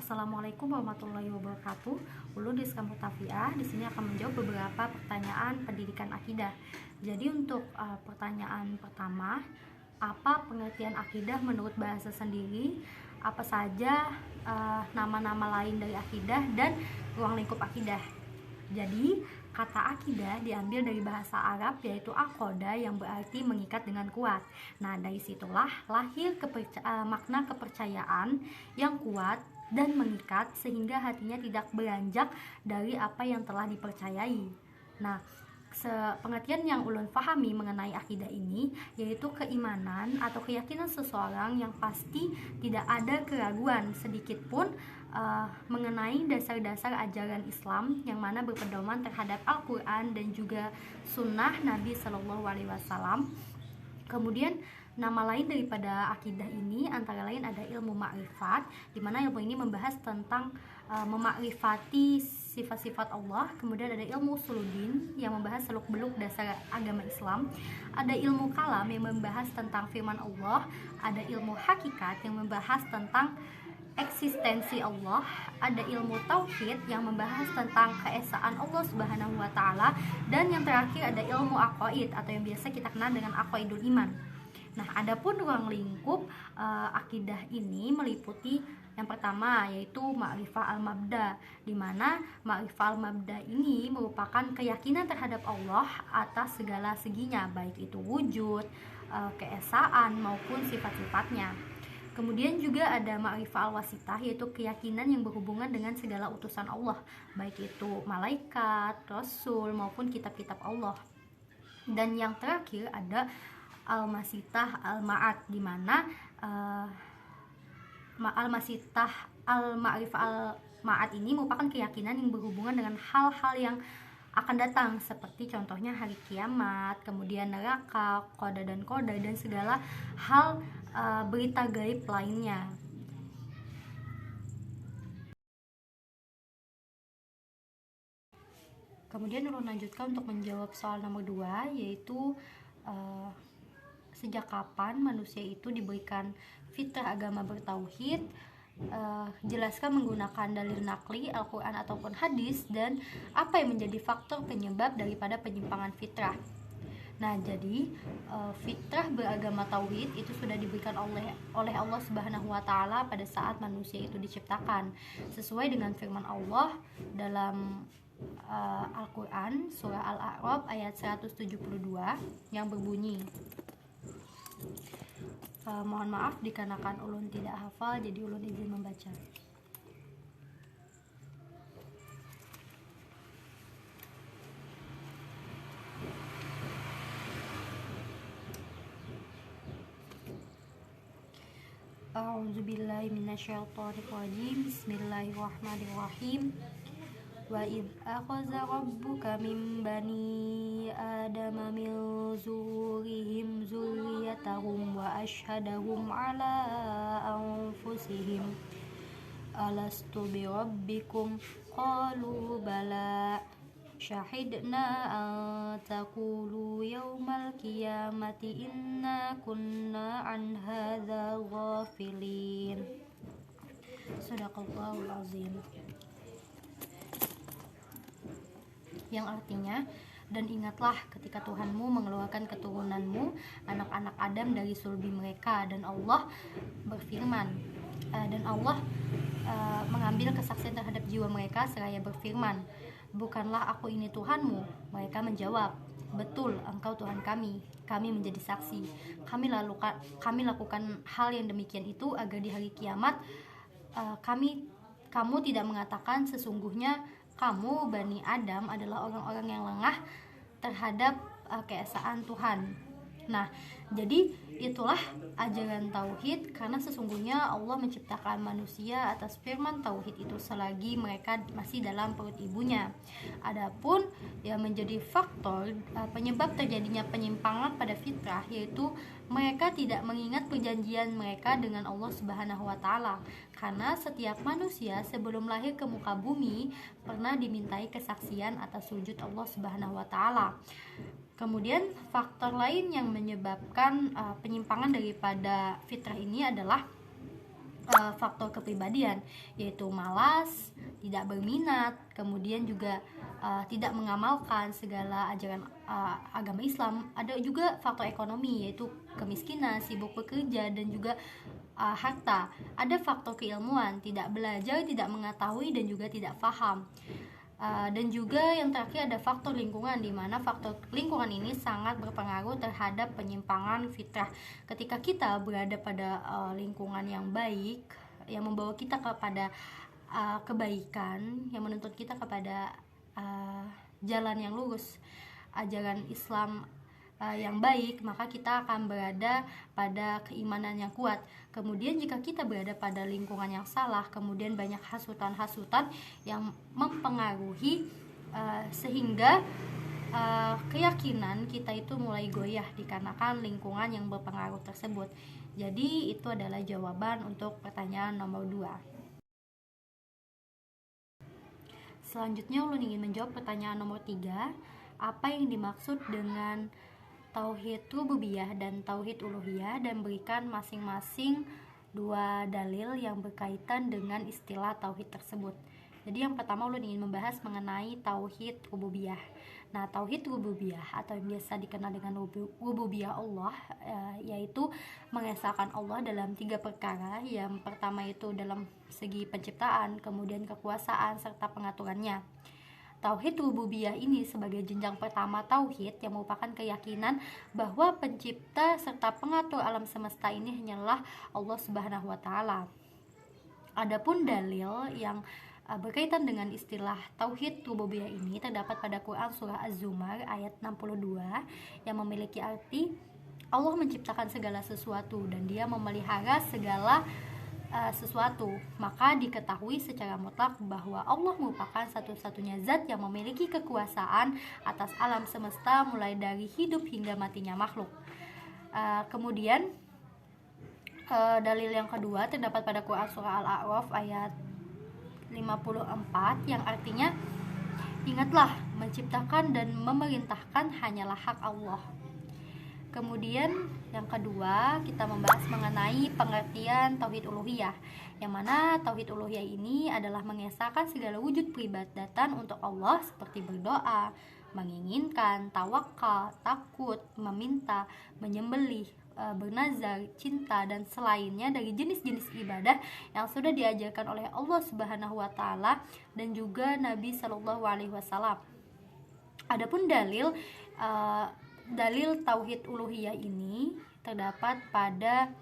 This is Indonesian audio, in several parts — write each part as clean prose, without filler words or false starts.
Assalamualaikum warahmatullahi wabarakatuh. Ulun Rizka Mutafiah di sini akan menjawab beberapa pertanyaan pendidikan akidah. Jadi untuk pertanyaan pertama, apa pengertian akidah menurut bahasa sendiri? Apa saja nama-nama lain dari akidah dan ruang lingkup akidah? Jadi kata akidah diambil dari bahasa Arab yaitu aqoda yang berarti mengikat dengan kuat. Nah, dari situlah lahir makna kepercayaan yang kuat dan mengikat sehingga hatinya tidak beranjak dari apa yang telah dipercayai. Nah, pengertian yang ulun pahami mengenai akidah ini yaitu keimanan atau keyakinan seseorang yang pasti tidak ada keraguan sedikit pun mengenai dasar-dasar ajaran Islam yang mana berpedoman terhadap Al-Quran dan juga Sunnah Nabi Shallallahu Alaihi Wasallam. Kemudian nama lain daripada akidah ini antara lain ada ilmu ma'rifat, di mana ilmu ini membahas tentang memakrifati sifat-sifat Allah. Kemudian ada ilmu usuluddin yang membahas seluk-beluk dasar agama Islam. Ada ilmu kalam yang membahas tentang firman Allah. Ada ilmu hakikat yang membahas tentang eksistensi Allah. Ada ilmu tauhid yang membahas tentang keesaan Allah Subhanahu wa taala, dan yang terakhir ada ilmu aqaid atau yang biasa kita kenal dengan aqaidul iman. Nah, adapun ruang lingkup akidah ini meliputi yang pertama yaitu ma'rifah al-mabda, di mana ma'rifah al-mabda ini merupakan keyakinan terhadap Allah atas segala seginya, baik itu wujud, keesaan maupun sifat-sifatnya. Kemudian juga ada ma'rifah al-wasitah, yaitu keyakinan yang berhubungan dengan segala utusan Allah, baik itu malaikat, rasul maupun kitab-kitab Allah. Dan yang terakhir ada al-masitah al-ma'at, di mana al-masitah al-ma'rifah al-ma'at ini merupakan keyakinan yang berhubungan dengan hal-hal yang akan datang, seperti contohnya hari kiamat, kemudian neraka, qada dan koda, dan segala hal berita gaib lainnya. Kemudian ulun lanjutkan untuk menjawab soal nomor 2, yaitu sejak kapan manusia itu diberikan fitrah agama bertauhid. Jelaskan menggunakan dalil nakli, Al-Quran ataupun hadis, dan apa yang menjadi faktor penyebab daripada penyimpangan fitrah. Nah, jadi fitrah beragama tauhid itu sudah diberikan oleh Allah Subhanahu wa taala pada saat manusia itu diciptakan, sesuai dengan firman Allah dalam Al-Quran surah Al-A'raf ayat 172 yang berbunyi, mohon maaf dikarenakan ulun tidak hafal, jadi ulun izin membaca. A'udzubillahi minasyaitonirrajim. Bismillahirrahmanirrahim. Wa idh akhadha rabbuka min bani adama min zuhurihim dzurriyyatahum wa ashhadahum ala anfusihim alastu bi rabbikum qalu bala syahidna an taqulu yaumal qiyamati inna kunna an hadza ghafilin. Shadaqallahul azim. Yang artinya, dan ingatlah ketika Tuhanmu mengeluarkan keturunanmu, anak-anak Adam dari sulbi mereka, dan Allah berfirman, dan Allah mengambil kesaksian terhadap jiwa mereka seraya berfirman, bukanlah aku ini Tuhanmu? Mereka menjawab, betul, engkau Tuhan kami. Kami menjadi saksi. Kami lakukan hal yang demikian itu agar di hari kiamat kamu tidak mengatakan sesungguhnya kamu Bani Adam adalah orang-orang yang lengah terhadap keesaan Tuhan. Nah, jadi itulah ajaran tauhid, karena sesungguhnya Allah menciptakan manusia atas firman tauhid itu selagi mereka masih dalam perut ibunya. Adapun yang menjadi faktor penyebab terjadinya penyimpangan pada fitrah, yaitu mereka tidak mengingat perjanjian mereka dengan Allah Subhanahu wa taala. Karena setiap manusia sebelum lahir ke muka bumi pernah dimintai kesaksian atas sujud Allah Subhanahu wa taala. Kemudian faktor lain yang menyebabkan penyimpangan daripada fitrah ini adalah faktor kepribadian, yaitu malas, tidak berminat, kemudian juga tidak mengamalkan segala ajaran agama Islam. Ada juga faktor ekonomi, yaitu kemiskinan, sibuk bekerja, dan juga harta. Ada faktor keilmuan, tidak belajar, tidak mengetahui, dan juga tidak paham. Dan juga yang terakhir ada faktor lingkungan, di mana faktor lingkungan ini sangat berpengaruh terhadap penyimpangan fitrah. Ketika kita berada pada lingkungan yang baik, yang membawa kita kepada kebaikan, yang menuntut kita kepada jalan yang lurus, ajaran Islam yang baik, maka kita akan berada pada keimanan yang kuat. Kemudian jika kita berada pada lingkungan yang salah, kemudian banyak hasutan-hasutan yang mempengaruhi sehingga keyakinan kita itu mulai goyah dikarenakan lingkungan yang berpengaruh tersebut. Jadi itu adalah jawaban untuk pertanyaan nomor 2. Selanjutnya ulun ingin menjawab pertanyaan nomor 3. Apa yang dimaksud dengan tauhid rububiyah dan tauhid uluhiyah, dan berikan masing-masing 2 dalil yang berkaitan dengan istilah tauhid tersebut. Jadi yang pertama ulun ingin membahas mengenai tauhid rububiyah. Nah, tauhid rububiyah atau yang biasa dikenal dengan rububiyah Allah, yaitu mengesahkan Allah dalam 3 perkara. Yang pertama itu dalam segi penciptaan, kemudian kekuasaan, serta pengaturannya. Tauhid rububiyah ini sebagai jenjang pertama tauhid yang merupakan keyakinan bahwa pencipta serta pengatur alam semesta ini hanyalah Allah Subhanahu wa taala. Adapun dalil yang berkaitan dengan istilah tauhid rububiyah ini terdapat pada Quran surah Az-Zumar ayat 62 yang memiliki arti Allah menciptakan segala sesuatu dan Dia memelihara segala sesuatu. Maka diketahui secara mutlak bahwa Allah merupakan satu-satunya zat yang memiliki kekuasaan atas alam semesta mulai dari hidup hingga matinya makhluk. Kemudian dalil yang kedua terdapat pada Quran surah Al-A'raf ayat 54 yang artinya ingatlah, menciptakan dan memerintahkan hanyalah hak Allah. Kemudian yang kedua kita membahas mengenai pengertian tauhid uluhiyah, yang mana tauhid uluhiyah ini adalah mengesahkan segala wujud peribadatan untuk Allah seperti berdoa, menginginkan, tawakal, takut, meminta, menyembelih, bernazar, cinta, dan selainnya dari jenis-jenis ibadah yang sudah diajarkan oleh Allah Subhanahu wa taala dan juga Nabi Shallallahu alaihi wasallam. Adapun dalil tauhid uluhiyah ini terdapat pada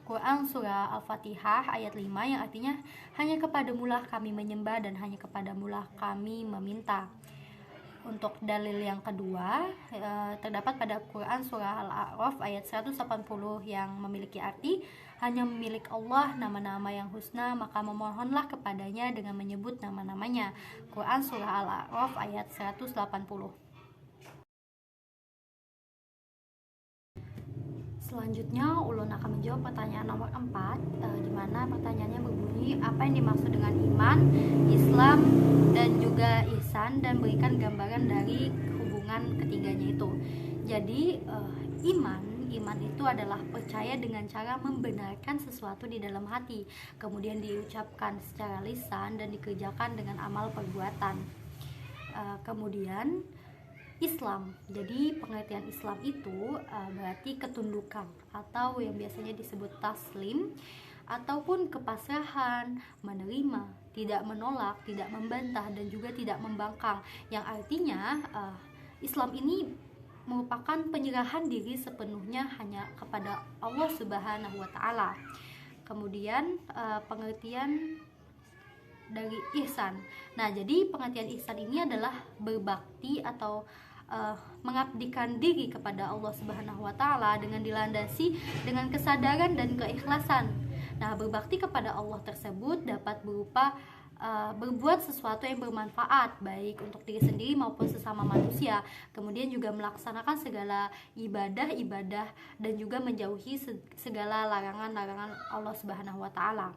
Quran surah Al-Fatihah ayat 5 yang artinya hanya kepadamulah kami menyembah dan hanya kepadamulah kami meminta. Untuk dalil yang kedua terdapat pada Quran surah Al-A'raf ayat 180 yang memiliki arti hanya milik Allah nama-nama yang husna, maka memohonlah kepadanya dengan menyebut nama-namanya. Quran surah Al-A'raf ayat 180. Selanjutnya ulun akan menjawab pertanyaan nomor 4, di mana pertanyaannya berbunyi apa yang dimaksud dengan iman, Islam, dan juga ihsan, dan berikan gambaran dari hubungan ketiganya itu. Jadi iman itu adalah percaya dengan cara membenarkan sesuatu di dalam hati, kemudian diucapkan secara lisan dan dikerjakan dengan amal perbuatan. Kemudian Islam. Jadi pengertian Islam itu berarti ketundukan atau yang biasanya disebut taslim, ataupun kepasrahan, menerima, tidak menolak, tidak membantah, dan juga tidak membangkang. Yang artinya Islam ini merupakan penyerahan diri sepenuhnya hanya kepada Allah Subhanahu wa taala. Kemudian pengertian dari ihsan. Nah, jadi pengertian ihsan ini adalah berbakti atau mengabdikan diri kepada Allah Subhanahu wa taala dengan dilandasi dengan kesadaran dan keikhlasan. Nah, berbakti kepada Allah tersebut dapat berupa berbuat sesuatu yang bermanfaat baik untuk diri sendiri maupun sesama manusia. Kemudian juga melaksanakan segala ibadah-ibadah dan juga menjauhi segala larangan-larangan Allah Subhanahu wa taala.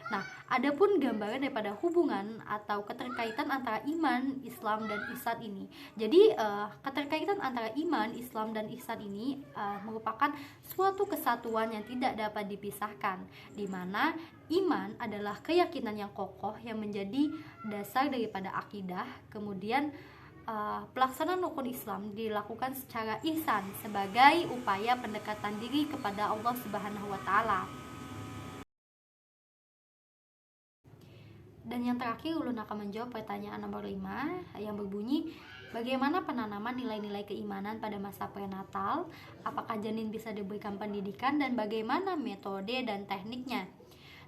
Nah, adapun gambaran daripada hubungan atau keterkaitan antara iman, Islam, dan ihsan ini. Jadi, keterkaitan antara iman, Islam, dan ihsan ini merupakan suatu kesatuan yang tidak dapat dipisahkan, di mana iman adalah keyakinan yang kokoh yang menjadi dasar daripada akidah. Kemudian pelaksanaan rukun Islam dilakukan secara ihsan sebagai upaya pendekatan diri kepada Allah Subhanahu wa taala. Dan yang terakhir, ulun akan menjawab pertanyaan nomor 5 yang berbunyi, bagaimana penanaman nilai-nilai keimanan pada masa prenatal? Apakah janin bisa diberikan pendidikan dan bagaimana metode dan tekniknya?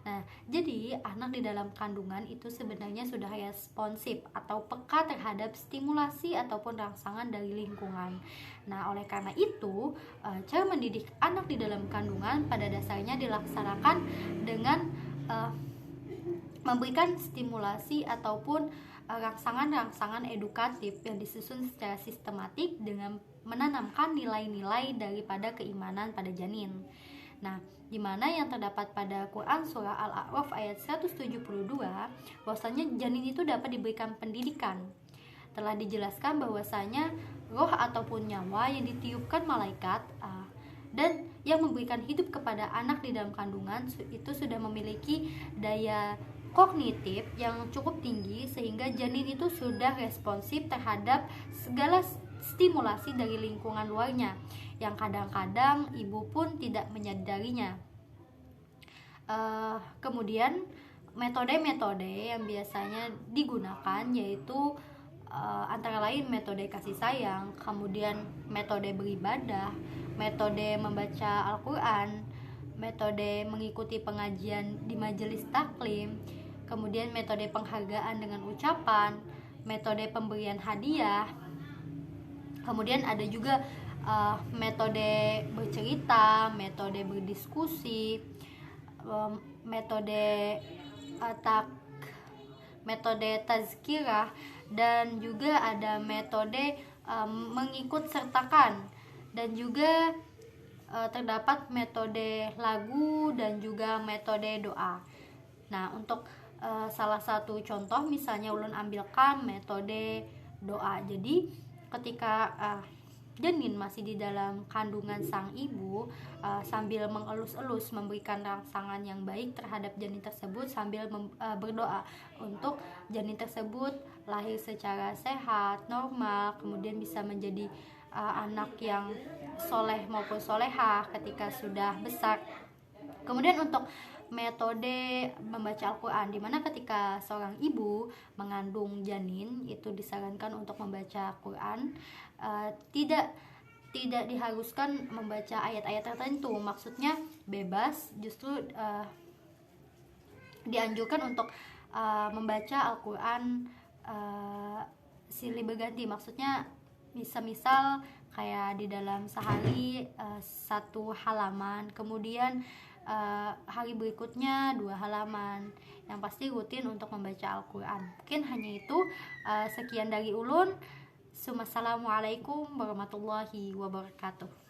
Nah, jadi anak di dalam kandungan itu sebenarnya sudah responsif atau peka terhadap stimulasi ataupun rangsangan dari lingkungan. Nah, oleh karena itu, cara mendidik anak di dalam kandungan pada dasarnya dilaksanakan dengan memberikan stimulasi ataupun rangsangan-rangsangan edukatif yang disusun secara sistematik dengan menanamkan nilai-nilai daripada keimanan pada janin. Nah, di mana yang terdapat pada Quran surah Al-A'raf ayat 172 bahwasanya janin itu dapat diberikan pendidikan. Telah dijelaskan bahwasanya roh ataupun nyawa yang ditiupkan malaikat dan yang memberikan hidup kepada anak di dalam kandungan itu sudah memiliki daya kognitif yang cukup tinggi sehingga janin itu sudah responsif terhadap segala stimulasi dari lingkungan luarnya yang kadang-kadang ibu pun tidak menyadarinya. Kemudian metode-metode yang biasanya digunakan yaitu antara lain metode kasih sayang, kemudian metode beribadah, metode membaca Al-Quran, metode mengikuti pengajian di majelis taklim, kemudian metode penghargaan dengan ucapan, metode pemberian hadiah, kemudian ada juga metode bercerita, metode berdiskusi, metode tazkirah, dan juga ada metode mengikut sertakan, dan juga terdapat metode lagu dan juga metode doa. Nah, untuk salah satu contoh misalnya ulun ambilkan metode doa. Jadi ketika janin masih di dalam kandungan sang ibu, sambil mengelus-elus memberikan rangsangan yang baik terhadap janin tersebut sambil berdoa untuk janin tersebut lahir secara sehat, normal, kemudian bisa menjadi anak yang soleh maupun solehah ketika sudah besar. Kemudian untuk metode membaca Al-Quran, dimana ketika seorang ibu mengandung janin itu disarankan untuk membaca Al-Quran, tidak diharuskan membaca ayat-ayat tertentu, maksudnya bebas, justru dianjurkan untuk membaca Al-Quran silih berganti, maksudnya misal kayak di dalam sehari 1 halaman, kemudian hari berikutnya 2 halaman, yang pasti rutin untuk membaca Al-Quran. Mungkin hanya itu. Sekian dari ulun. Assalamualaikum warahmatullahi wabarakatuh.